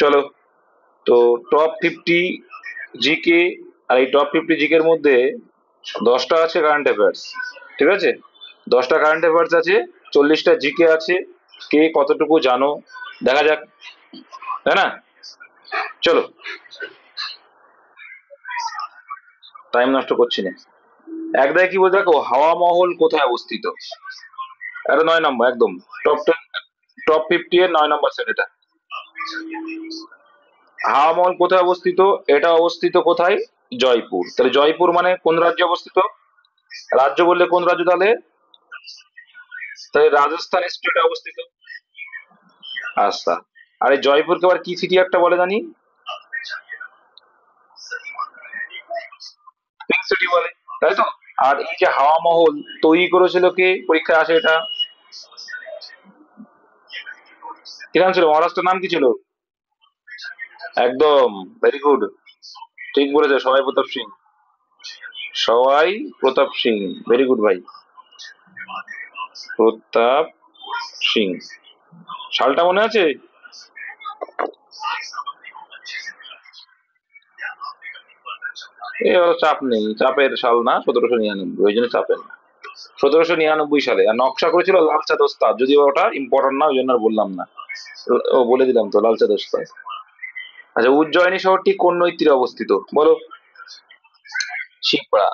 চলো, তো top 50 GK, আর এই টপ 50 জিকে এর মধ্যে 10টা আছে কারেন্ট অ্যাফেয়ার্স। ঠিক আছে, 10টা কারেন্ট অ্যাফেয়ার্স আছে, 40টা জিকে আছে। কে কতটুকু জানো দেখা যাক, তাই না? চলো, টাইম নষ্ট করছি না। একদায় কি বলতে, দেখো হাওয়া মহল কোথায় অবস্থিত? এটা 9 নম্বর একদম। টপ 10, টপ 50 এর 9 নম্বর সেট এটা। হাওয়া মহল কোথায় অবস্থিত? এটা অবস্থিত কোথায়? জয়পুর। তাহলে জয়পুর মানে কোন রাজ্যে অবস্থিত? রাজ্য বললে কোন রাজ্য তাহলে? তাহলে রাজস্থান স্টেটে অবস্থিত। আচ্ছা, আর এই জয়পুরকে আবার কি সিটি একটা বলে জানি? পিঙ্ক সিটি বলে, তাই তো। আর এই যে হাওয়া মহল তৈরি করেছিল কে, পরীক্ষায় আসে এটা? কি নাম ছিল, মহারাষ্ট্রের নাম কি ছিল? একদম, ভেরি গুড, ঠিক বলেছে, সবাই প্রতাপ সিং। সবাই প্রতাপ সিং, ভেরি গুড ভাই, প্রতাপ সিং। সালটা মনে আছে? এ ওর চাপ নেই, চাপের সাল না, 1799, ওই জন্য চাপের না। 1799 সালে, আর নকশা করেছিল লাল চাঁদ ওস্তাদ, যদিও ওটা ইম্পর্টেন্ট না, ওই জন্য আর বললাম না। ও বলে দিলাম তো, লাল চাঁদ ওস্তাদ। আচ্ছা, উজ্জয়িনী শহরটি কোন নদীর তীরে অবস্থিত বলো? শিপ্রা।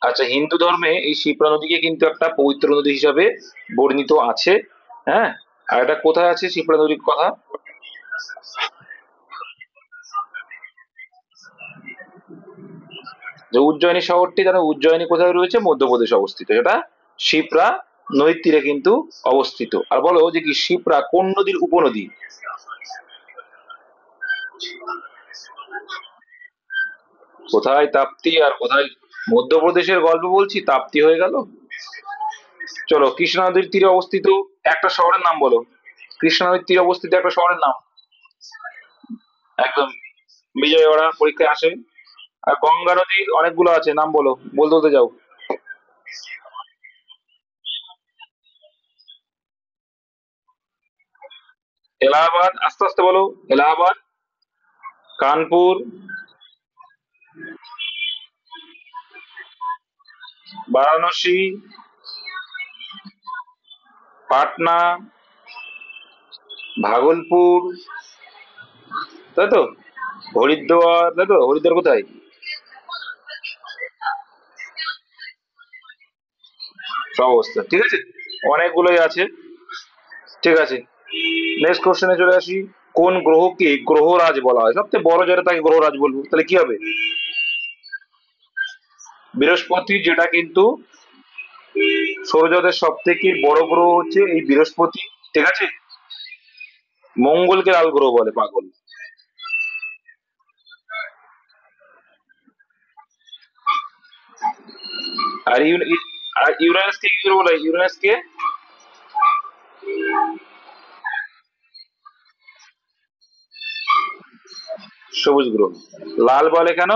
আচ্ছা, হিন্দু ধর্মে এই শিপ্রা নদীকে কিন্তু একটা পবিত্র নদী হিসাবে বর্ণিত আছে। হ্যাঁ, আর এটা কোথায় আছে শিপ্রা নদীর কথা? যে উজ্জয়িনী শহরটি, জানো উজ্জয়িনী কোথায় রয়েছে? মধ্যপ্রদেশে অবস্থিত। এটা শিপ্রা নদীর তীরে কিন্তু অবস্থিত। আর বলো যে কি শিপ্রা কোন নদীর উপনদী? কোথায় তাপ্তি আর কোথায় মধ্যপ্রদেশের গল্প বলছি, তাপ্তি হয়ে গেল। চলো, কৃষ্ণা নদীর তীরে অবস্থিত একটা শহরের নাম বলো। কৃষ্ণা নদীর তীরে অবস্থিত একটা শহরের নাম। একদম, বিজয়ওয়াড়া পরীক্ষায় আসে। আর গঙ্গা নদীর অনেকগুলো আছে, নাম বলো, বলতে বলতে যাও। এলাহাবাদ, আস্তে আস্তে বলো। এলাহাবাদ, কানপুর, বারাণসী, পাটনা, ভাগলপুর, তাই তো, হরিদ্বার, তাই তো, হরিদ্বার কোথায়? সব অবস্থা ঠিক আছে, অনেকগুলোই আছে। ঠিক আছে, নেক্সট কোশ্চেনে চলে আসি। কোন গ্রহকে গ্রহরাজ বলা হয়? সবচেয়ে বড় যেটা তাকে গ্রহরাজ বলবো, তাহলে কি হবে? বৃহস্পতি, যেটা কিন্তু সৌরজগতের সব থেকে বড় গ্রহ হচ্ছে এই বৃহস্পতি। ঠিক আছে, মঙ্গলকে লাল গ্রহ বলে, পাগল। আর আর ইউরেনাসকে কি করে বলে? ইউরেনাসকে সবুজ গ্রহ। লাল বলে কেন?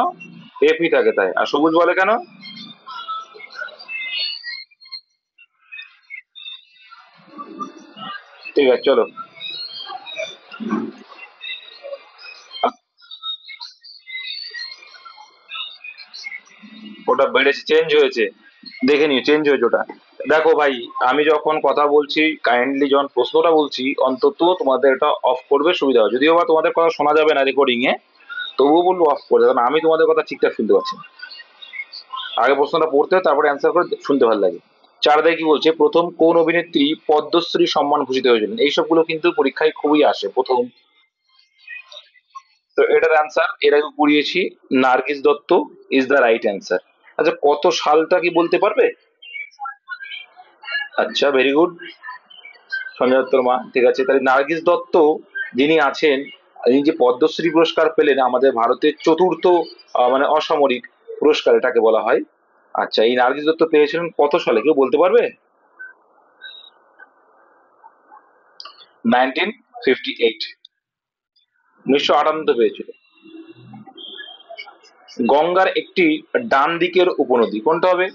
এপি থাকে তাই। আর সবুজ বলে কেন? ঠিক আছে, চলো। ওটা বেড়েছে, চেঞ্জ হয়েছে, দেখে নিও, চেঞ্জ হয়েছে ওটা। দেখো ভাই, আমি যখন কথা বলছি, কাইন্ডলি যখন প্রশ্নটা বলছি, অন্তত তোমাদের এটা অফ করবে, সুবিধা হয়। যদিও বা তোমাদের কথা শোনা যাবে না রেকর্ডিং এ, তবুও বলবো অফ করে, কারণ আমি তোমাদের কথা ঠিকঠাক শুনতে পাচ্ছি না। আগে প্রশ্নটা পড়তে হয়, তারপরে অ্যান্সার করে শুনতে ভালো লাগে। চার দায় কি বলছে, প্রথম কোন অভিনেত্রী পদ্মশ্রী সম্মান ভূষিত হয়েছিলেন? এইসবগুলো কিন্তু পরীক্ষায় খুবই আসে প্রথম। তো এটার অ্যান্সার এর আগে পড়িয়েছি, Nargis Dutt is the right answer. আচ্ছা, কত সালটা কি বলতে পারবে? আচ্ছা, ভেরি গুড, সঞ্জয় দত্তর মা। ঠিক আছে, তাহলে নার্গিস দত্ত যিনি আছেন, ইনি যে পদ্মশ্রী পুরস্কার পেলেন, আমাদের ভারতের চতুর্থ মানে অসামরিক পুরস্কার এটাকে বলা হয়। আচ্ছা, এই নার্গিস দত্ত পেয়েছিলেন কত সালে, কেউ বলতে পারবে? 1958, 1958 পেয়েছিল। গঙ্গার একটি ডান দিকের উপনদী কোনটা হবে?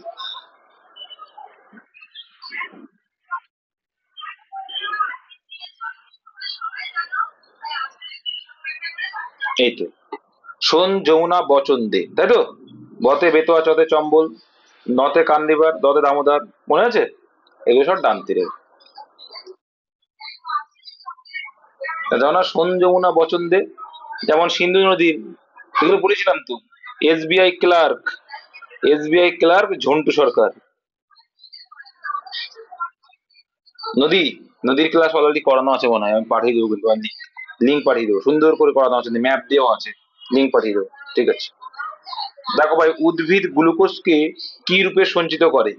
এই তো, শোন যমুনা বচন দে, তাই তো? বতে বেতোয়া চতে চম্বল, নতে কান্দিবার দতে দামোদর, মনে আছে? এগুলো সব ডান তীরে। যেমন শোন যমুনা বচন দে, যেমন সিন্ধু নদীর, এগুলো পড়েছিলাম তো। SBI clerk, SBI clerk Jhantu Sarkar. নদী, নদীর ক্লাস অলরেডি করানো আছে মনে হয়, আমি পাঠিয়ে দেবো, কিন্তু লিঙ্ক পাঠিয়ে দেবো, সুন্দর করে করানো আছে, ম্যাপ দেওয়া আছে, লিঙ্ক পাঠিয়ে দেবো। ঠিক আছে। দেখো ভাই, উদ্ভিদ গ্লুকোজকে কি রূপে সঞ্চিত করে?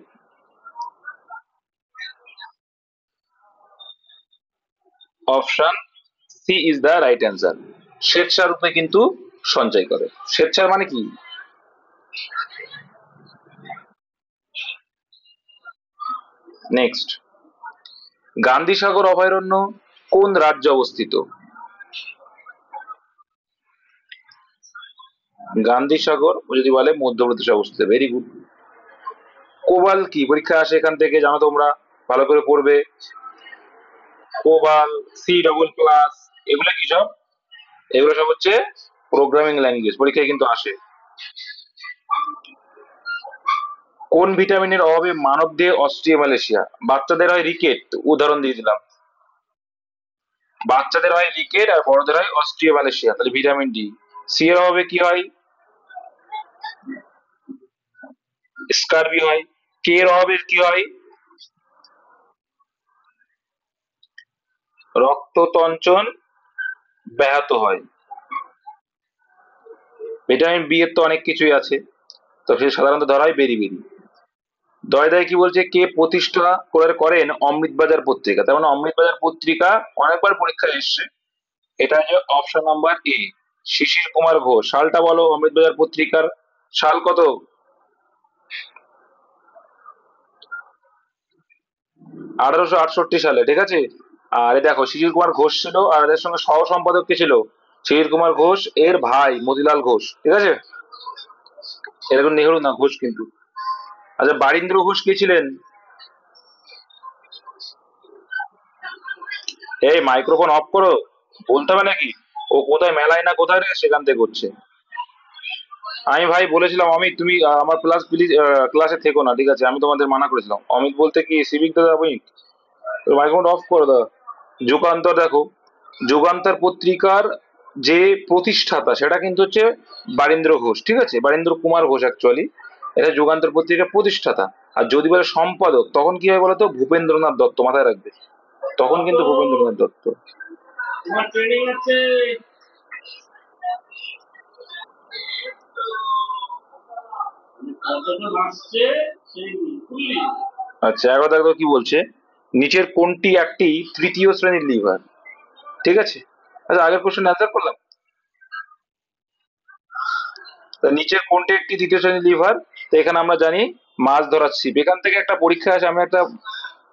Option C is the right answer. স্বেচ্ছা রূপে কিন্তু সঞ্চয় করে। স্বেচ্ছা মানে কি? নেক্সট, গান্ধী সাগর অভয়ারণ্য কোন রাজ্যে অবস্থিত? গান্ধী সাগর যদি বলে মধ্যপ্রদেশে অবস্থিত, ভেরি গুড। কোবাল কি, পরীক্ষা আসে এখান থেকে, জানো তোমরা, ভালো করে পড়বে। কোবাল, সি ডবল প্লাস, এগুলো কি সব? এগুলো সব হচ্ছে প্রোগ্রামিং ল্যাঙ্গুয়েজ, পরীক্ষায় কিন্তু আসে। কোন ভিটামিনের অভাবে মানব দেহে অস্টিওমালেশিয়া? বাচ্চাদের হয় রিকেট, উদাহরণ দিয়ে দিলাম। বাচ্চাদের হয় রিকেট আর বড়দের হয় অস্টিওমালেশিয়া, তাহলে ভিটামিন ডি। সি এর অভাবে কি হয়? স্কারবি হয়। কে এর অভাবে কি হয়? রক্ততঞ্চন ব্যাহত হয়। ভিটামিন বি এর তো অনেক কিছুই আছে, তো সে সাধারণত ধরা হয় বেরি বেরি। দয় দয় কি বলছে, কে প্রতিষ্ঠা করেন অমৃতবাজার পত্রিকা? তার মানে অমৃতবাজার পত্রিকা অনেকবার পরীক্ষায় এসছে। এটা হচ্ছে অপশন নাম্বার এ, শিশির কুমার ঘোষ। সালটা বলো অমৃতবাজার পত্রিকার, সাল কত? 1868 সালে, ঠিক আছে। আর এই দেখো, শিশির কুমার ঘোষ ছিল, আর এদের সঙ্গে সহ সম্পাদক কে ছিল? শিশির কুমার ঘোষ এর ভাই মতিলাল ঘোষ, ঠিক আছে। এরকম নেহরু না, ঘোষ কিন্তু। আচ্ছা, বারীন্দ্র ঘোষ কে ছিলেন? এই মাইক্রোফোন অফ করো, বলতে হবে নাকি? ও কোথায় মেলায় না কোথায় রে, সেখান থেকে করছে। আমি ভাই বলেছিলাম অমিত, তুমি আমার ক্লাস প্লিজ, ক্লাসে থেকো না, ঠিক আছে, আমি তোমাদের মানা করেছিলাম। অমিত বলতে কি সিভিক দাদা অমিত? মাইক্রোফোন অফ করে দাও। যুগান্তর দেখো, যুগান্তর পত্রিকার যে প্রতিষ্ঠাতা সেটা কিন্তু হচ্ছে বারীন্দ্র ঘোষ, ঠিক আছে, বারীন্দ্র কুমার ঘোষ অ্যাকচুয়ালি। এটা যুগান্তর পত্রিকার প্রতিষ্ঠাতা। আর যদি বলে সম্পাদক, তখন কি হয় বলতো? ভূপেন্দ্রনাথ দত্ত, মাথায় রাখবে, তখন কিন্তু ভূপেন্দ্রনাথ দত্ত। আচ্ছা, একবার দেখো কি বলছে, নিচের কোনটি একটি তৃতীয় শ্রেণীর লিভার? ঠিক আছে। আচ্ছা, আগের কোশ্চেন অ্যান্সার করলাম। তা নিচের কোনটি একটি তৃতীয় শ্রেণীর লিভার? তো এখানে আমরা জানি মাছ ধরার ছিপ। এখান থেকে একটা পরীক্ষা আছে, আমি একটা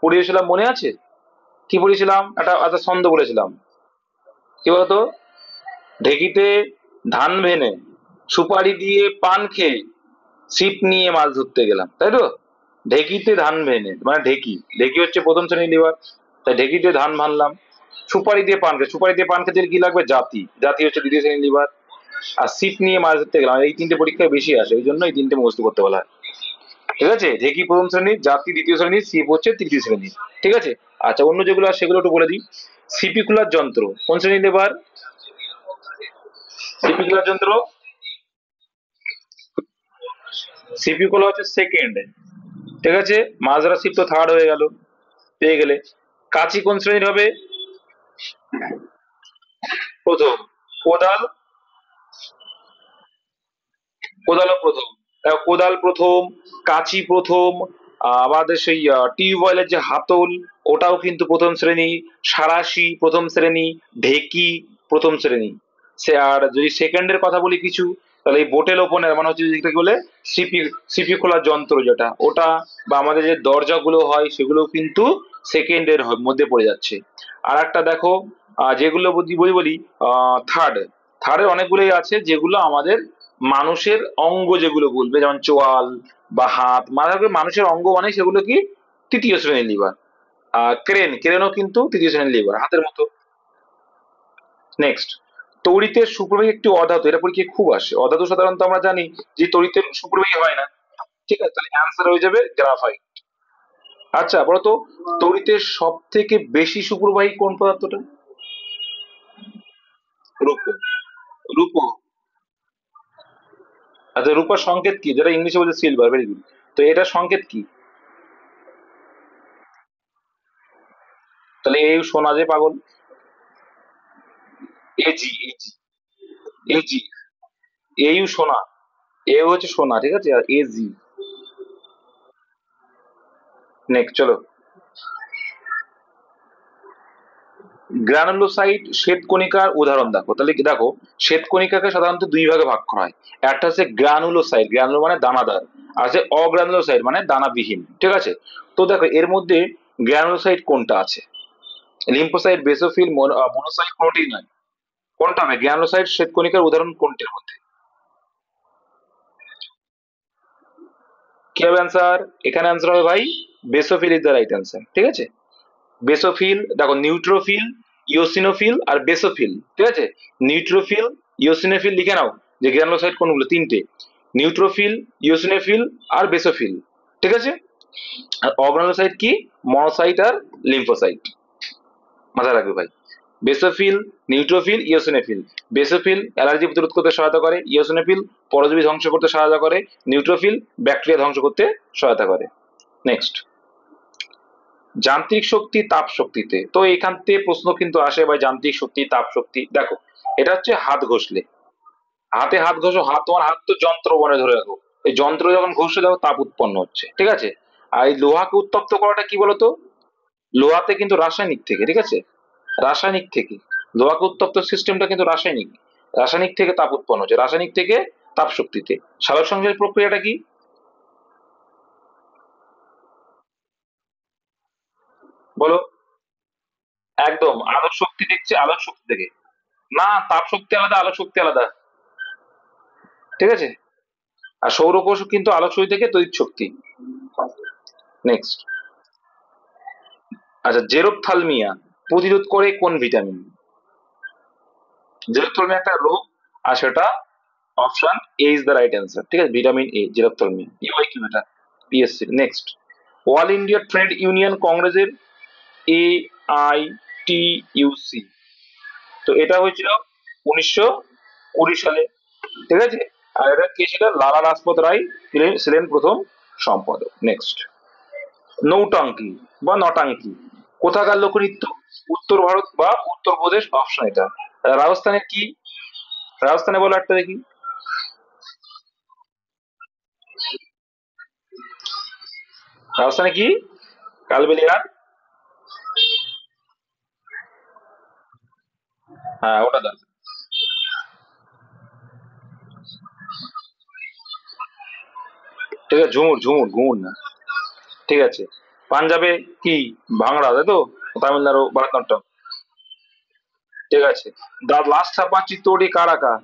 পড়িয়েছিলাম, মনে আছে? কি পড়িয়েছিলাম? একটা ছন্দ বলেছিলাম, কি বলতো? ঢেকিতে ধান ভেনে, সুপারি দিয়ে পান খেয়ে, ছিপ নিয়ে মাছ ধরতে গেলাম, তাই তো? ঢেকিতে ধান ভেনে মানে ঢেকি, ঢেকি হচ্ছে প্রথম শ্রেণীর লিভার, তাই ঢেকিতে ধান ভানলাম। সুপারি দিয়ে পান খেয়ে, সুপারি দিয়ে পান খেতে গেলে কি লাগবে? জাতি, জাতি হচ্ছে দ্বিতীয় শ্রেণীর লিভার। আর ছিপ নিয়ে মাছ ধরতে গেলাম, এই তিনটে পরীক্ষায় বেশি আসে, এই জন্য এই তিনটে মুখস্থ করতে বলা হয়। ঠিক আছে, ঢেকি প্রথম শ্রেণীর, জাতি দ্বিতীয় শ্রেণীর, ছিপ হচ্ছে তৃতীয় শ্রেণীর। ঠিক আছে। আচ্ছা, অন্য যেগুলো আছে সেগুলো একটু বলে দিই। সিপিকুলার যন্ত্র কোন শ্রেণীর লিভার? সিপিকুলার যন্ত্র, সিপিকুলার হচ্ছে সেকেন্ড, ঠিক আছে। মাজরা শিপ তো থার্ড হয়ে গেল, পেয়ে গেলে। কাচি কোন শ্রেণীর হবে? প্রথম। কোদাল, কোদালও প্রথম। দেখো, কোদাল প্রথম, কাচি প্রথম, আমাদের সেই টিউবওয়েলের যে হাতল, ওটাও কিন্তু প্রথম শ্রেণী। সাঁড়াশি প্রথম শ্রেণী। ঢেকি প্রথম শ্রেণী। সে আর যদি সেকেন্ডের কথা বলি কিছু, তাহলে এই বোটেল ওপেনার মানে হচ্ছে যেটাকে বলে সিপি, সিপি খোলার যন্ত্র যেটা, ওটা। বা আমাদের যে দরজাগুলো হয় সেগুলো কিন্তু সেকেন্ডের মধ্যে পড়ে যাচ্ছে। আর একটা দেখো, যেগুলো বলি বলি বলি থার্ড, থার্ডের অনেকগুলোই আছে যেগুলো আমাদের মানুষের অঙ্গ, যেগুলো বলবে যেমন চোয়াল বা হাত, মানে মানুষের অঙ্গ, মানে সেগুলো কি তৃতীয় শ্রেণীর লিভার। ক্রেন, ক্রেনও কিন্তু তৃতীয় শ্রেণীর লিভার, হাতের মতো। নেক্সট, তড়িতের সুপ্রবাহী একটি অধাতু, এটা পরীক্ষায় খুব আসে। অধাতু সাধারণত আমরা জানি যে তড়িতের সুপ্রবাহী হয় না। ঠিক আছে, তাহলে অ্যান্সার হয়ে যাবে গ্রাফাইট। আচ্ছা বলতো, তড়িতের সব থেকে বেশি সুপ্রবাহী কোন পদার্থটা? রূপো। রূপো। আচ্ছা, রূপার সংকেত কি, যেটা ইংলিশে বলছে সিলভার, ভেরি গুড। তো এটার সংকেত কি? তাহলে এই সোনা যে পাগল, এজি, এজি, এজি, এইউ সোনা, এ হচ্ছে সোনা, ঠিক আছে, আর এজি। নেক্সট চলো। গ্রানুলোসাইট শ্বেতকণিকার উদাহরণ দেখো। তাহলে কি দেখো, শ্বেতকণিকাকে সাধারণত দুই ভাগে ভাগ করা হয়। একটা হচ্ছে গ্রানুলোসাইট, গ্রানুলো মানে দানাদার, আর আছে অগ্রানুলোসাইট মানে দানাবিহীন, ঠিক আছে। তো দেখো এর মধ্যে গ্রানুলোসাইট কোনটা আছে? লিম্ফোসাইট, বেসোফিল, মনোসাইট, প্রোটিন নয়, কোনটা হবে? গ্রানুলোসাইট শ্বেতকণিকার উদাহরণ কোনটির মধ্যে? কি হবে অ্যান্সার? এখানে অ্যান্সার হবে ভাই basophil is the right answer, ঠিক আছে। বেসোফিল দেখো, নিউট্রোফিল, ইওসিনোফিল আর বেসোফিল, ঠিক আছে। নিউট্রোফিল, ইওসিনোফিল লিখে নাও, যে গ্রানুলোসাইট কোনগুলো, তিনটে: নিউট্রোফিল, ইওসিনোফিল আর বেসোফিল, ঠিক আছে। আর অগ্রানুলোসাইট কি? মনোসাইট আর লিম্ফোসাইট, মাথায় রাখবে ভাই। Basophil, neutrophil, eosinophil. Basophil allergy প্রতিরোধ করতে সহায়তা করে, ইওসিনোফিল পরজীবী ধ্বংস করতে সহায়তা করে, নিউট্রোফিল ব্যাকটেরিয়া ধ্বংস করতে সহায়তা করে। নেক্সট, যান্ত্রিক শক্তি তাপ শক্তিতে। তো এখান থেকে প্রশ্ন কিন্তু আসে ভাই, যান্ত্রিক শক্তি তাপ শক্তি। দেখো এটা হচ্ছে হাত ঘষলে, হাতে হাত ঘষো, হাত, তোমার হাত তো যন্ত্র বনে, ধরে রাখো, এই যন্ত্র যখন ঘষে দেখো তাপ উৎপন্ন হচ্ছে, ঠিক আছে। আর এই লোহাকে উত্তপ্ত করাটা কি বলতো? লোহাতে কিন্তু রাসায়নিক থেকে, ঠিক আছে, রাসায়নিক থেকে। লোহাকে উত্তপ্ত সিস্টেমটা কিন্তু রাসায়নিক, রাসায়নিক থেকে তাপ উৎপন্ন হচ্ছে, রাসায়নিক থেকে তাপ শক্তিতে। সালোক সংশ্লেষ প্রক্রিয়াটা কি? বলো। একদম, আলোক শক্তি দেখছে, আলোক শক্তি থেকে। না, তাপ শক্তি আলাদা, আলোক শক্তি আলাদা, ঠিক আছে। আর সৌরকোষ কিন্তু আলোক শক্তি থেকে তড়িৎ শক্তি। নেক্সট, আচ্ছা, জেরোপথ্যালমিয়া প্রতিরোধ করে কোন ভিটামিন? জেরোপথ্যালমিয়া একটা রোগ, আর সেটা option A is the right answer, ঠিক আছে, ভিটামিন এ, জেরোপথ্যালমিয়া, ইউআই কিউ এটা, PSC. Next, all India trade union কংগ্রেসের AITUC, তো এটা হয়েছিল 1920 সালে, ঠিক আছে। আর এটা কে ছিল? লালা লাজপত রায় ছিলেন প্রথম সম্পাদক। নেক্সট, নৌটাঙ্কি বা নটাঙ্কি কোথাকার লোকনৃত্য? উত্তর ভারত বা উত্তরপ্রদেশ, অপশন এটা। রাজস্থানে কি? রাজস্থানে বলো একটা দেখি। রাজস্থানে কি? কালবেলিয়া। হ্যাঁ ওটা দাও। ঠিক আছে, ঝুমুর, ঝুমুর, ঘুমুর না, ঠিক আছে। পাঞ্জাবে কি? ভাংড়া, তাই তো। তামিলনাড়ু ভারতনাট্যম, ঠিক আছে। দা লাস্ট সাপার চিত্রটি কার আঁকা?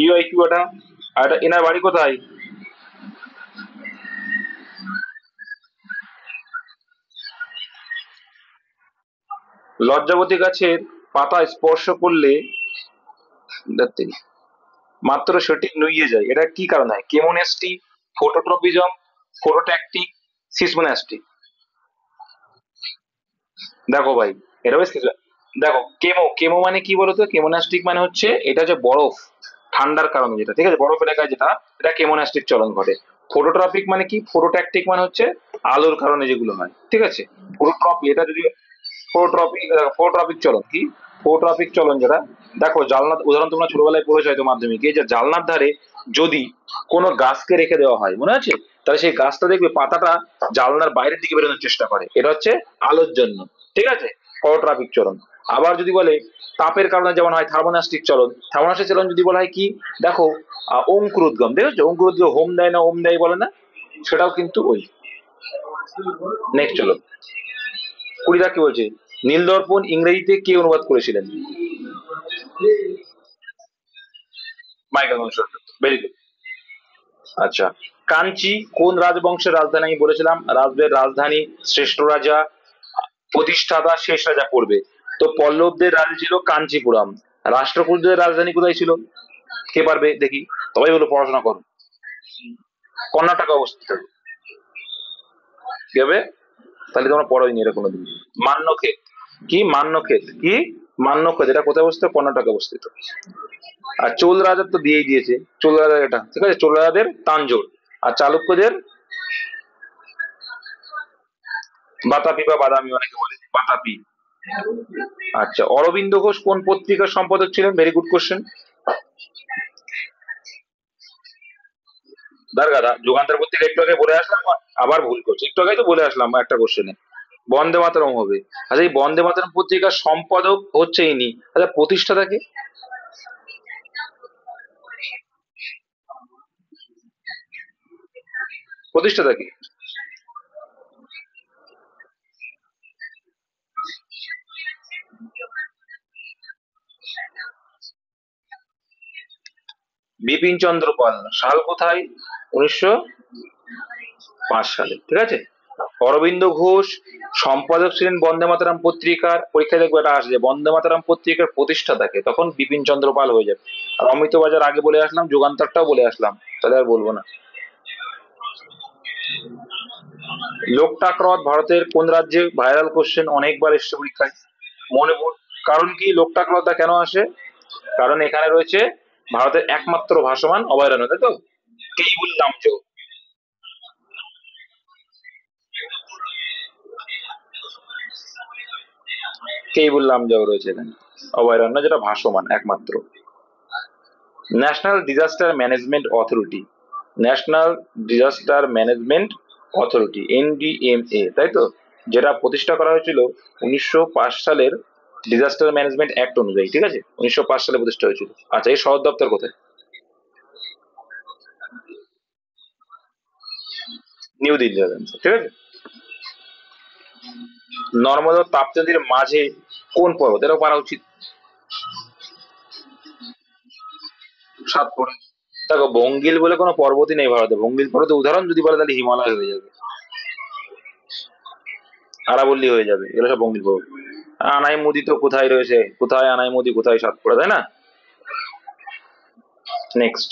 ইউআইকিউ এটা। আর এটা, এনার বাড়ি কোথায়? লজ্জাবতী গাছের পাতা স্পর্শ করলে দেখতে মাত্র সেটি নুইয়ে যায়, এটা কি কারণে হয়? কেমোনেস্টি, ফটোট্রপিজম, ফটোট্যাকটিক, সিসমোনাস্টিক। দেখো ভাই, এটা বেশ কিছু। দেখো কেমো, কেমো মানে কি বলতো? কেমোনাস্টিক মানে হচ্ছে, এটা হচ্ছে বরফ, ঠান্ডার কারণে যেটা, ঠিক আছে, বরফ এলাকায় যেটা, এটা কেমোনাস্টিক চলন ঘটে। ফটোট্রপিক মানে কি? ফটোট্যাকটিক মানে হচ্ছে আলোর কারণে যেগুলো হয়, ঠিক আছে। ফটোট্রপি এটা যদি, ফটোট্রপিক, ফটোট্রপিক চলন কি? ফটোট্রপিক চলন যেটা, দেখো জানলার উদাহরণ তোমরা ছোটবেলায় পড়েছো হয়তো মাধ্যমিকে, এই যে জানলার ধারে যদি কোনো গাছকে রেখে দেওয়া হয়, মনে আছে, তাহলে সেই গাছটা দেখবে পাতাটা জানলার বাইরের দিকে বেরোনোর চেষ্টা করে, এটা হচ্ছে আলোর জন্য, ঠিক আছে, ফটোট্রপিক চলন। আবার যদি বলে তাপের কারণে যেমন হয় থার্মোনাস্টিক চলন, থার্মোনাস্টিক চলন যদি বলা হয় কি, দেখো অঙ্কুরোদ্গম, দেখেছো অঙ্কুরোদ্গম, হোম দেয় না ওম দেয় বলে না, সেটাও কিন্তু ওই। নেক্সট চলো, কুড়িদা কি বলছে? নীলদর্পণ ইংরেজিতে কে অনুবাদ করেছিলেন? Michael Madhusudan Dutta, very good. আচ্ছা, কাঞ্চি কোন রাজবংশের রাজধানী? আমি বলেছিলাম রাজদের রাজধানী, শ্রেষ্ঠ রাজা, প্রতিষ্ঠাতা, শেষ রাজা পড়বে। তো পল্লবদের রাজধানী ছিল কাঞ্চিপুরম। রাষ্ট্রকূটদের রাজধানী কোথায় ছিল? কে পারবে দেখি? সবাই বলো পড়াশোনা করো। কর্ণাটকে অবস্থিত। কি হবে? তাহলে তোমরা পড়োইনি এটা কোনোদিন। মান্যক্ষেত। কি মান্যক্ষেত? কি মান্যক্ষেত? এটা কোথায় অবস্থিত? কর্ণাটকে অবস্থিত। আর চোল রাজার তো দিয়েই দিয়েছে, চোল রাজার এটা ঠিক আছে, চোল রাজাদের তাঞ্জোর। আর চালুক্যদের বাতাপি বা বাদামি অনেকে বলে, বাতাপি। আচ্ছা, অরবিন্দ ঘোষ কোন পত্রিকার সম্পাদক ছিলেন? Very good question. দারগাদা যুগান্তর পত্রিকা একটু আগে বলে আসলাম। আবার ভুল করছি, একটু আগে তো বলে আসলাম একটা কোশ্চেনে। বন্দে মাতরম হবে। আচ্ছা, এই বন্দে মাতরম পত্রিকার সম্পাদক হচ্ছে ইনি। আচ্ছা, প্রতিষ্ঠাতা কে? প্রতিষ্ঠাতা কে? বিপিন চন্দ্র পাল। সাল কোথায়? 1905 সালে, ঠিক আছে। অরবিন্দ ঘোষ সম্পাদক ছিলেন বন্দে মাতরম পত্রিকার। পরীক্ষায় দেখবো এটা আসবে, বন্দে মাতরম পত্রিকার প্রতিষ্ঠাতাকে, তখন বিপিন চন্দ্র পাল হয়ে যাবে। আর অমিত বাজার আগে বলে আসলাম, যুগান্তরটাও বলে আসলাম, তাহলে আর বলবো না। লোকটাক হ্রদ ভারতের কোন রাজ্যে? ভাইরাল কোশ্চেন, অনেকবার এসছে পরীক্ষায়। মনে পড়। কারণ কি লোকটাক হ্রদটা কেন আসে? কারণ এখানে রয়েছে ভারতের একমাত্র ভাসমান অভয়ারণ্য, তাই তো? কেইবুল লামচো। কেইবুল লামজাও রয়েছে এখানে, অভয়ারণ্য যেটা ভাসমান একমাত্র। National disaster management authority. National disaster management authority, NDMA, তাই তো? যেটা প্রতিষ্ঠা করা হয়েছিল 1905 সালের ডিজাস্টার ম্যানেজমেন্ট অ্যাক্ট অনুযায়ী, ঠিক আছে? 1905 সালে প্রতিষ্ঠা হয়েছিল। আচ্ছা, এই সদর দপ্তর কোথায়? নিউ দিল্লি হবে answer, ঠিক আছে। নর্মদা ও তাপ্তি নদীর মাঝে কোন পর্বত? এটাও পারা উচিত। সাতপুরা। দেখো, ভঙ্গিল বলে কোনো পর্বতই নেই ভারতে। ভঙ্গিল পর্বতের উদাহরণ যদি বলে তাহলে হিমালয় হয়ে যাবে, আরাবল্লী হয়ে যাবে, এগুলো সব ভঙ্গিল পর্বত। আনাই মুদি তো কোথায় রয়েছে? কোথায় আনাই মুদি, কোথায় সাতপুরা, তাই না? নেক্সট,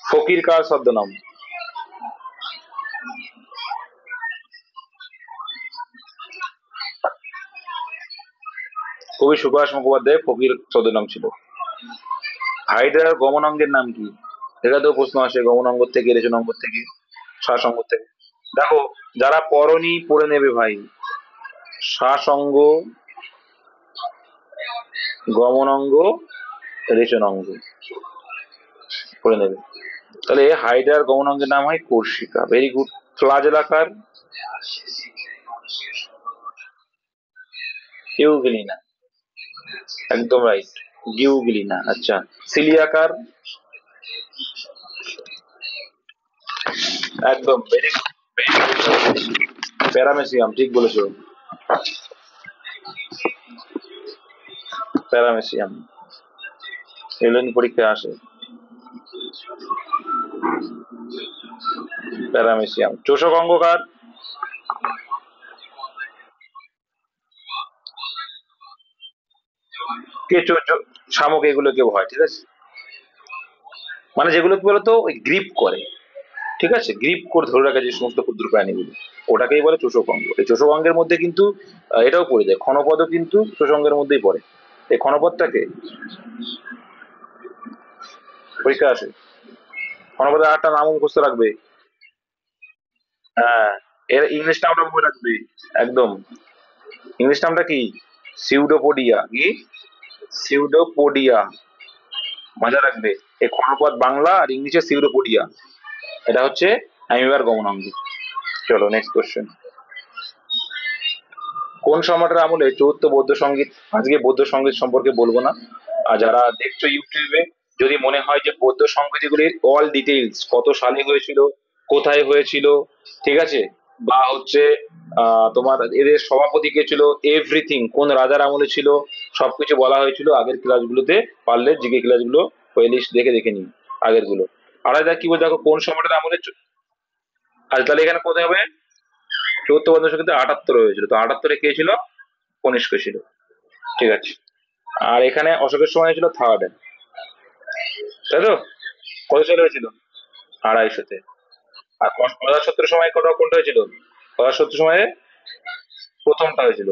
ফকির কার ছদ্মনাম? কবি সুভাষ মুখোপাধ্যায় ফকির ছদ্মনাম ছিল। হাইড্রার গমনাঙ্গের নাম কি? এটা তো প্রশ্ন আসে, গমনাঙ্গ থেকে, রেচনাঙ্গ থেকে, শ্বাসঙ্গ থেকে। দেখো, যারা পড়নি পড়ে নেবে ভাই। শ্বাসঙ্গ, গমনাঙ্গ, রেচনাঙ্গ পড়ে নেবে। তাহলে হাইড্রার গমনাঙ্গের নাম হয় কর্ষিকা। Very good. ফ্লাজেলাকার? ইউগ্লিনা। একদম রাইট, গিউগ্লিনা। আচ্ছা, সিলিয়াকার? একদম, ভেরি গুড। প্যারামেসিয়াম, ঠিক বলেছো। প্যারামেসিয়াম এলেন পরীক্ষায় আসে। প্যারামেসিয়াম। চোষক অঙ্গকার? শামুক, এগুলো কেউ হয়, ঠিক আছে। মানে যেগুলো কি বলতো, ওই গ্রিপ করে, ঠিক আছে, গ্রিপ করে ধরে রাখে যে সমস্ত ক্ষুদ্র প্রাণীগুলো, ওটাকেই বলে চোষক অঙ্গ। এই চোষক অঙ্গের মধ্যে কিন্তু এটাও পড়ে যায়, ক্ষণপদও কিন্তু চোষক অঙ্গের মধ্যেই পড়ে। এই ক্ষণপদটাকে পরীক্ষা আসে। ক্ষণপদের আটটা নাম মুখস্থ রাখবে। হ্যাঁ, এর ইংলিশ নামটা মনে রাখবে। একদম। ইংলিশ নামটা কি? সিউডোপোডিয়া। কি? সিউডোপোডিয়া। মজা রাখবে। এই ক্ষণপদ বাংলা, আর ইংলিশে সিউডোপোডিয়া। এটা হচ্ছে অ্যামিবার গমনাঙ্গ। চলো নেক্সট কোশ্চেন। কোন সম্রাটের আমলে চৌদ্দ বৌদ্ধ সঙ্গীত? আজকে বৌদ্ধ সঙ্গীত সম্পর্কে বলবো না। আর যারা দেখছো ইউটিউবে, যদি মনে হয় যে বৌদ্ধ সংগীতগুলির অল ডিটেইলস, কত সালে হয়েছিল, কোথায় হয়েছিল, ঠিক আছে, বা হচ্ছে তোমার এদের সভাপতি কে ছিল, এভরিথিং, কোন রাজার আমলে ছিল, সবকিছু বলা হয়েছিল আগের ক্লাসগুলোতে। পারলে জিকে ক্লাসগুলো ওই লিস্ট দেখে দেখে নিন আগের গুলো। আর এটা কি বলতে, দেখো কোন সম্রাটের আমলে আচ্ছা, তাহলে এখানে কোথায় হবে? চৌদ্দ বৌদ্ধ সঙ্গীতে 78 হয়েছিল, তো 78-এ কে ছিল? কনিষ্ক ছিল। ঠিক আছে। আর এখানে অশোকের সময় ছিল থার্ড, তাই তো? কত সালে হয়েছিল? 250-তে। আর অজাতশত্রুর সময় কোনটা হয়েছিল? অজাতশত্রুর সময়ে প্রথমটা হয়েছিল।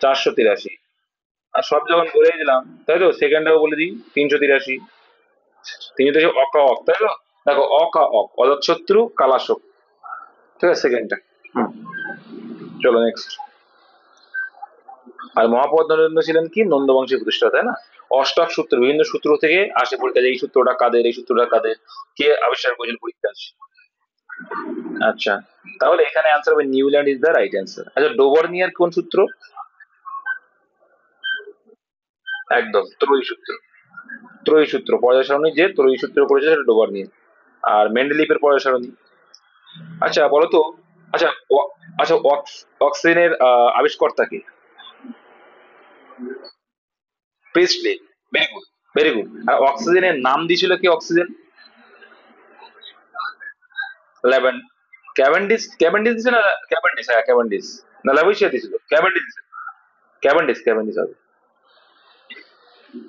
483। আর সব যখন বলেই দিলাম, তাই তো, সেকেন্ডটাও বলে দিই, 383। 383 অকা অক, তাই তো? দেখো, অকা অক, অজাতশত্রু, কালাশোক। ঠিক আছে, সেকেন্ডটা। হুম। চলো নেক্সট। আর মহাপদ নরেন্দ্র ছিলেন কি নন্দ বংশের প্রতিষ্ঠাতা, তাই না? অষ্টাক সূত্র, বিভিন্ন সূত্র থেকে আসে পরীক্ষা, এই সূত্রটা কাদের, এই সূত্রটা কাদের, কে আবিষ্কার করেছেন, পরীক্ষা আছে। আচ্ছা, তাহলে এখানে আনসার হবে Newland is the right answer. আচ্ছা, ডোবরনিয়ার কোন সূত্র? একদম ত্রয়ী সূত্র। ত্রয়ী সূত্র, পর্যায় সারণী যে ত্রয়ী সূত্র করেছে সেটা ডোবরনিয়ার। আর মেন্ডেলিপের পর্যায় সারণী। আচ্ছা বলো তো। আচ্ছা আচ্ছা, অক্সিজেনের আবিষ্কর্তা কে? Priestley. Very good, very good. আর অক্সিজেনের নাম দিয়েছিল কি অক্সিজেন? লেভেন। ক্যাভেন্ডিস, ক্যাভেন্ডিস দিছে না? ক্যাভেন্ডিস, হ্যাঁ ক্যাভেন্ডিস। না, ল্যাভোইসিয়া দিছিল, ক্যাভেন্ডিস দিছে। ক্যাভেন্ডিস, ক্যাভেন্ডিস হবে।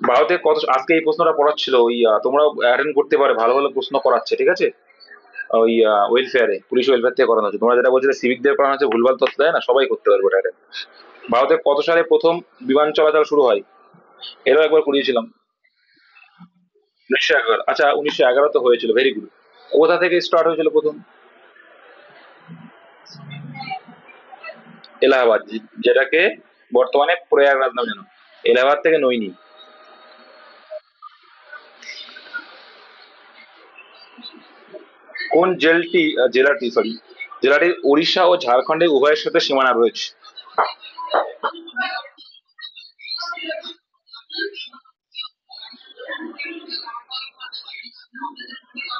ভারতে কত, আজকে এই প্রশ্নটা পড়াচ্ছিল ওই তোমরাও অ্যাটেন্ড করতে পারে, ভালো ভালো প্রশ্ন করাচ্ছে, ঠিক আছে? ওই ওয়েলফেয়ারে, পুলিশ ওয়েলফেয়ার থেকে করানো হচ্ছে। তোমরা যেটা বলছিলে সিভিকদের করানো হচ্ছে, ভুলভাল তথ্য দেয় না, সবাই করতে পারবে ওটা attend। ভারতে কত সালে প্রথম বিমান চলাচল শুরু হয়? এরও একবার করিয়েছিলাম। 1911। আচ্ছা, 1911 তো হয়েছিল, ভেরি গুড। কোথা থেকে স্টার্ট হয়েছিল প্রথম? এলাহাবাদ, যেটাকে বর্তমানে প্রয়াগরাজ নামে জানো। এলাহাবাদ থেকে নৈনি। কোন জেলাটি উড়িষ্যা ও ঝাড়খণ্ডের উভয়ের সাথে সীমানা রয়েছে?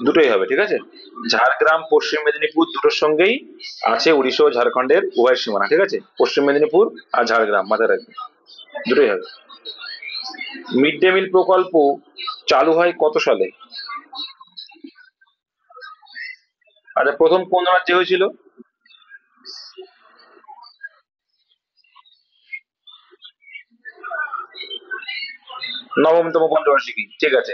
দুটোই হবে, ঠিক আছে। ঝাড়গ্রাম, পশ্চিম মেদিনীপুর দুটোর সঙ্গেই আছে উড়িষ্যা ও ঝাড়খণ্ডের উভয় সীমানা, ঠিক আছে, পশ্চিম মেদিনীপুর আর ঝাড়গ্রাম, মাথায় রাখবে। দুটোই হবে। মিড ডে মিল প্রকল্প চালু হয় কত সালে? আচ্ছা, প্রথম কোন রাজ্যে হয়েছিল? নবমতম পঞ্চবার্ষিকী, ঠিক আছে।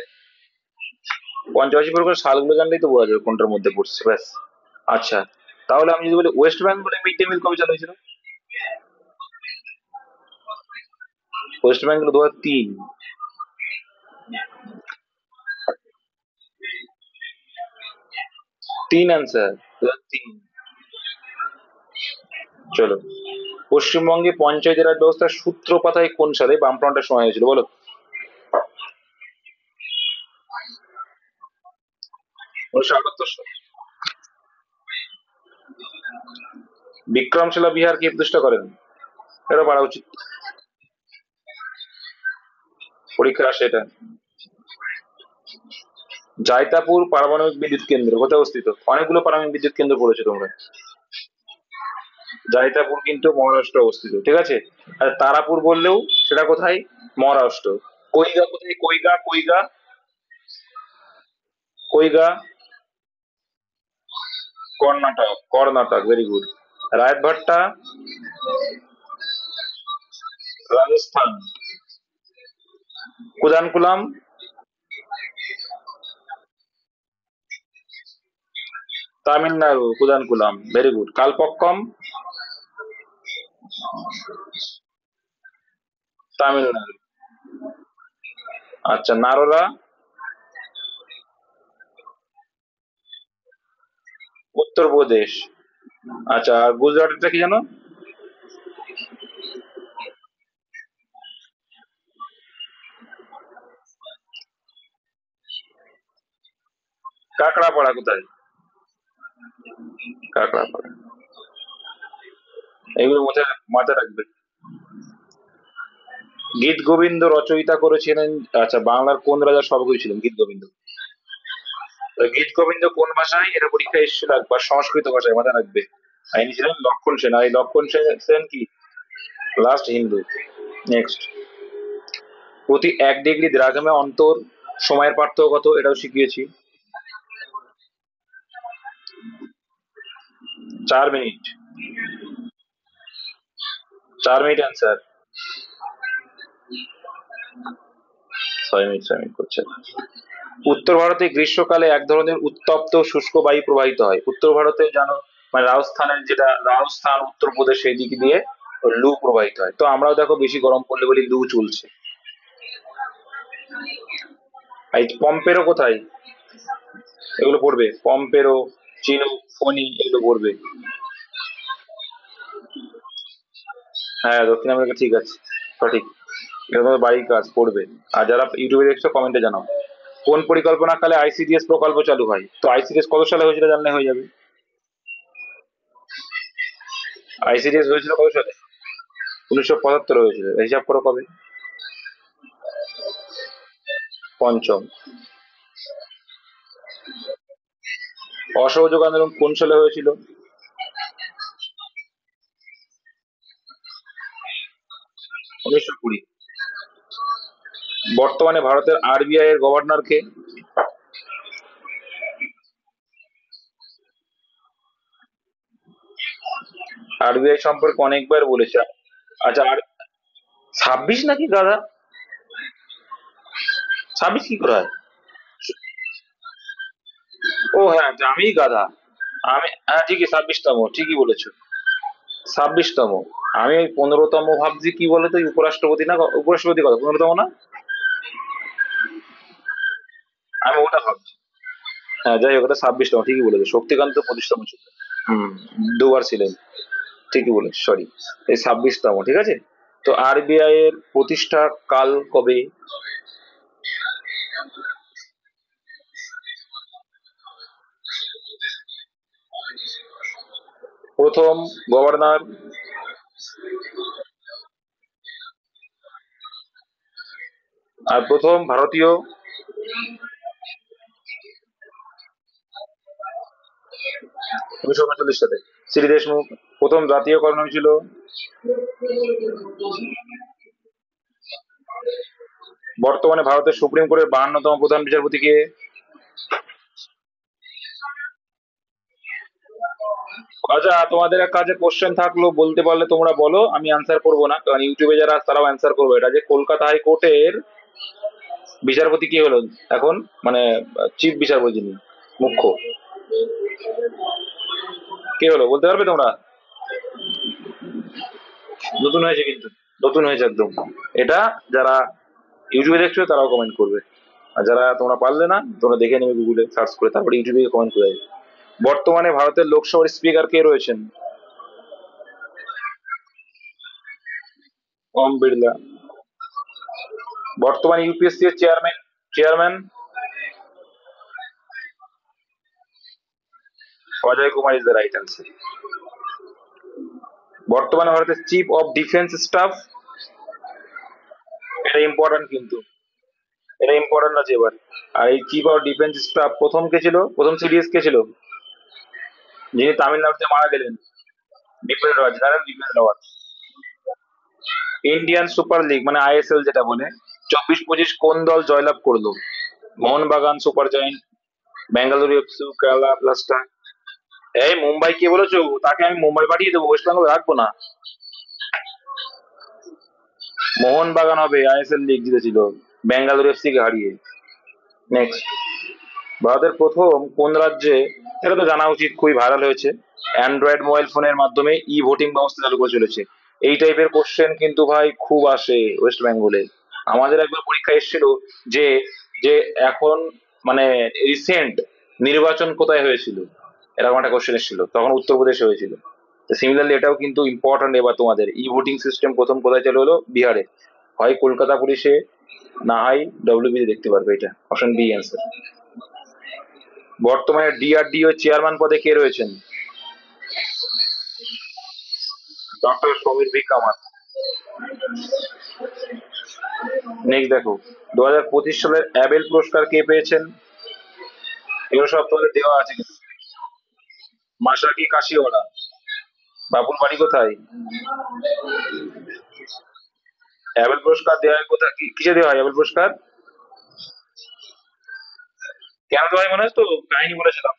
পঞ্চবার্ষিকী প্রকল্পের সালগুলো জানলেই তো বোঝা যাবে কোনটার মধ্যে পড়ছে, ব্যাস। আচ্ছা, তাহলে আমি যদি বলি ওয়েস্ট বেঙ্গলে মিড ডে মিল কবে চালু হয়েছিল? ওয়েস্ট বেঙ্গল 2003। তিন আনসার, 2003। চলো। পশ্চিমবঙ্গে পঞ্চায়েতি রাজ ব্যবস্থার সূত্রপাত কোন সালে, বামফ্রন্টের সময় হয়েছিল, বলো? 1978 সালে। বিক্রমশিলা বিহার কে প্রতিষ্ঠা করেন? এটা পারা উচিত, পরীক্ষা আসে এটা। জয়তাপুর পারমাণবিক বিদ্যুৎ কেন্দ্র কোথায় অবস্থিত? অনেকগুলো পারমাণবিক বিদ্যুৎ কেন্দ্র করেছো তোমরা। জয়তাপুর কিন্তু মহারাষ্ট্র অবস্থিত, ঠিক আছে। আর তারাপুর বললেও সেটা কোথায়? মহারাষ্ট্র। কৈগা কোথায়? Kaiga, Kaiga, Kaiga. Karnataka, Karnataka, very good. Rawatbhata, Rajasthan. Kudankulam, Tamil Nadu, Kudankulam, very good. Kalpakkam, Tamil Nadu. আচ্ছা, নারোলা, উত্তরপ্রদেশ। আচ্ছা, আর গুজরাটটা কি জানো? কাকড়াপাড়া কোথায়? কাকড়াপাড়া। এগুলো মাথায় মাথায় রাখবে। গীত গোবিন্দ রচয়িতা করেছিলেন। আচ্ছা, বাংলার কোন রাজা সর্বকবি ছিলেন গীত গোবিন্দ? গীত গোবিন্দ কোন ভাষায়, এটা পরীক্ষায় এসেছিল একবার, সংস্কৃত ভাষায়, মাথায় রাখবে। আইনি ছিলেন লক্ষণ সেন, আর এই লক্ষণ সেন কি লাস্ট হিন্দু। নেক্সট। প্রতি 1 ডিগ্রি দ্রাঘিমা অন্তর সময়ের পার্থক্য কত, এটাও শিখিয়েছি। 4 minute, 4 minute answer. 6 minute, 6 minute করছে। উত্তর ভারতে গ্রীষ্মকালে এক ধরনের উত্তপ্ত শুষ্ক বায়ু প্রবাহিত হয়। উত্তর ভারতে জানো, মানে রাজস্থানের যেটা রাজস্থান উত্তরপ্রদেশ সেই দিক দিয়ে লু প্রবাহিত হয়। তো আমরাও দেখো বেশি গরম পড়লে বলি লু চলছে। এই পম্পেরও কোথায়, এগুলো পড়বে, পম্পেরো, চিনুক, ফনি, এগুলো পড়বে। হ্যাঁ দক্ষিণ আমেরিকা, ঠিক আছে, সঠিক। এটা তোমাদের বাড়ির কাজ, পড়বে। আর যারা ইউটিউবে দেখছো কমেন্টে জানাও। কোন পরিকল্পনাকালে আইসিডিএস প্রকল্প চালু হয়? তো আইসিডিএস কত সালে হয়েছিল জানলে হয়ে যাবে। আইসিডিএস হয়েছিল কত সালে? 1975 হয়েছিল, হিসাব করো কবে। পঞ্চম। অসহযোগ আন্দোলন কোন সালে হয়েছিল? 1920। বর্তমানে ভারতের আরবিআই এর গভর্নর কে? আরবিআই সম্পর্কে অনেকবার বলেছে। আচ্ছা, আর 26 নাকি দাদা? 26 কি করে হয়? ও হ্যাঁ, আমি গাধা। আমি, হ্যাঁ ঠিকই, 26তম, ঠিকই বলেছো। 26তম। আমি ওই 15তম ভাবছি, কি বলতো, ওই উপরাষ্ট্রপতি না, উপরাষ্ট্রপতি কথা 15তম না? আমি ওটা ভাবছি। হ্যাঁ যাই হোক, ওটা 26তম, ঠিকই বলেছো, শক্তিকান্ত 25তম ছিল। হম, দুবার ছিলেন। ঠিকই বলেছো, সরি। এই 26তম, ঠিক আছে। তো আরবিআই এর প্রতিষ্ঠা কাল কবে? প্রথম গভর্নর? আর প্রথম ভারতীয়? 1939 সালে শ্রী দেশমুখ। প্রথম জাতীয়করণ হয়েছিল? বর্তমানে ভারতের সুপ্রিম কোর্টের 52তম প্রধান বিচারপতি কে? আচ্ছা, তোমাদের এক কাছে কোশ্চেন থাকলো, বলতে পারলে তোমরা বলো, আমি অ্যান্সার করবো না, কারণ ইউটিউবে যারা আছে তারাও অ্যান্সার করবে। এটা যে কলকাতা হাইকোর্টের বিচারপতি কে হলো এখন, মানে চিফ বিচারপতি যিনি, মুখ্য, কে হলো বলতে পারবে তোমরা? নতুন হয়েছে কিন্তু, নতুন হয়েছে একদম। এটা যারা ইউটিউবে দেখছো তারাও কমেন্ট করবে। আর যারা তোমরা পারলে না, তোমরা দেখে নেবে গুগলে সার্চ করে, তারপরে ইউটিউবে কমেন্ট করে দেবে। বর্তমানে ভারতের লোকসভার স্পিকার কে রয়েছেন? ওম বিড়লা। বর্তমানে ইউপিএসসি এর chairman, chairman Ajay Kumar is the right answer. বর্তমানে ভারতের চিফ অফ ডিফেন্স স্টাফ? এটা ইম্পর্টেন্ট কিন্তু, এটা ইম্পর্টেন্ট আছে এবার। আর এই চিফ অফ ডিফেন্স স্টাফ প্রথম কে ছিল, প্রথম সিডিএস কে ছিল, যিনি তামিলনাড়ুতে মারা গেলেন? বিপিন রাওয়াত, জানেন Bipin Rawat. Indian super league মানে আইএসএল যেটা বলে, 24-25 কোন দল জয়লাভ করলো? Mohun Bagan, super giant, Bengaluru FC, Kerala blaster. এই মুম্বাই কে বলেছো? তাকে আমি মুম্বাই পাঠিয়ে দেবো, ওয়েস্ট বেঙ্গল রাখবো না। মোহনবাগান হবে, আইএসএল লিগ জিতেছিল বেঙ্গালুরু এফসি কে হারিয়ে। নেক্সট। ভারতের প্রথম কোন রাজ্যে, এটা তো জানা উচিত, খুবই ভাইরাল হয়েছে, অ্যান্ড্রয়েড মোবাইল ফোনের মাধ্যমে ই ভোটিং ব্যবস্থা চালু করে চলেছে? এই টাইপের কোশ্চেন কিন্তু ভাই খুব আসে ওয়েস্ট বেঙ্গলে। আমাদের একবার পরীক্ষা এসেছিল যে, যে এখন মানে রিসেন্ট নির্বাচন কোথায় হয়েছিল, এরকম একটা কোশ্চেন এসেছিল, তখন উত্তরপ্রদেশে হয়েছিল। সিমিলারলি এটাও কিন্তু ইম্পর্টেন্ট। এবার তোমাদের ই ভোটিং সিস্টেম প্রথম কোথায় চালু হলো? বিহারে। হয় কলকাতা পুলিশে, না হয় ডব্লিউবি দেখতে পারবে, এটা অপশন বি অ্যান্সার। বর্তমানে ডিআরডিও চেয়ারম্যান পদে কে রয়েছেন? Doctor Samir V Kamat. Next দেখো, 2025 সালের অ্যাবেল পুরস্কার কে পেয়েছেন? এগুলো সব তোমাদের দেওয়া আছে কিন্তু। মাসাকি কাশিওয়াড়া। বাবুর বাড়ি কোথায়? অ্যাবেল পুরস্কার দেওয়া হয় কোথায়, কিসে দেওয়া হয় অ্যাবেল পুরস্কার? কেন দেওয়া হয় মনে আছে তো? কাহিনী বলেছিলাম।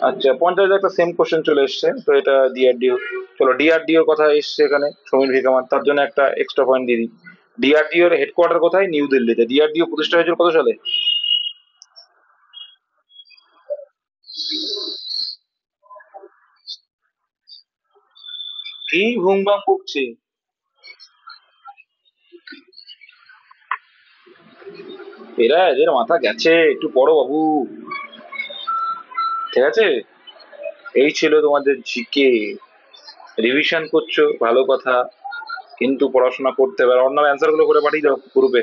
আচ্ছা, পঞ্চায়েতে একটা সেম কোশ্চেন চলে এসছে, তো এটা ডিআরডিও। চলো, ডিআরডিও কথা এসছে এখানে, সমীর ভিকামান, তার জন্য একটা এক্সট্রা পয়েন্ট দিয়ে দিই। ডিআরডিও এর হেডকোয়ার্টার কোথায়? নিউ দিল্লিতে। ডিআরডিও প্রতিষ্ঠা হয়েছিল কত সালে? কি ভুমভাম বকছে! এদের মাথা গেছে, একটু পড়ো বাবু। ঠিক আছে, এই ছিল তোমাদের জিকে। রিভিশন করছো ভালো কথা, কিন্তু পড়াশোনা করতে হবে। আর অন্য অ্যান্সার গুলো করে পাঠিয়ে দাও গ্রুপে।